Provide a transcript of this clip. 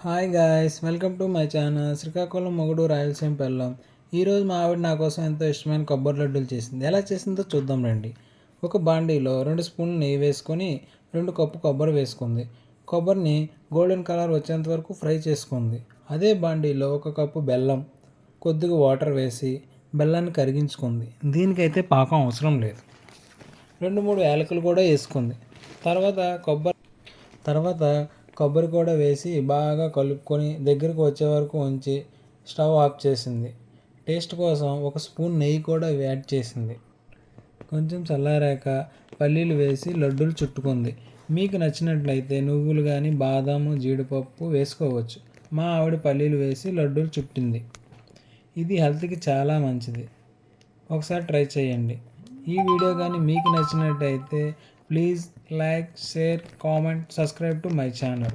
Hi guys, welcome to my channel Srikakulam మొగుడు రాయలసీమ పెళ్ళం. ఈరోజు మా ఆవిడ నా కోసం ఎంతో ఇష్టమైన కొబ్బరి లడ్డూలు చేసింది. ఎలా చేసిందో చూద్దాం రండి. ఒక బాండీలో 2 స్పూన్లు నెయ్యి వేసుకొని 2 కప్పు కొబ్బరి వేసుకుంది. కొబ్బరిని గోల్డెన్ కలర్ వచ్చేంత వరకు ఫ్రై చేసుకుంది. అదే బాండీలో 1 కప్పు బెల్లం, కొద్దిగా వాటర్ వేసి బెల్లాన్ని కరిగించుకుంది. దీనికైతే పాకం అవసరం లేదు. 2-3 యాలకులు కూడా వేసుకుంది. తర్వాత కొబ్బరి కూడా వేసి బాగా కలుపుకొని దగ్గరకు వచ్చే వరకు ఉంచి స్టవ్ ఆఫ్ చేసింది. టేస్ట్ కోసం 1 స్పూన్ నెయ్యి కూడా యాడ్ చేసింది. కొంచెం చల్లారాక పల్లీలు వేసి లడ్డూలు చుట్టుకుంది. మీకు నచ్చినట్లయితే నువ్వులు కానీ బాదాము జీడిపప్పు వేసుకోవచ్చు. మా ఆవిడ పల్లీలు వేసి లడ్డూలు చుట్టింది. ఇది హెల్త్కి చాలా మంచిది. ఒకసారి ట్రై చేయండి. ఈ వీడియో కానీ మీకు నచ్చినట్టయితే please like, share, comment, subscribe to my channel.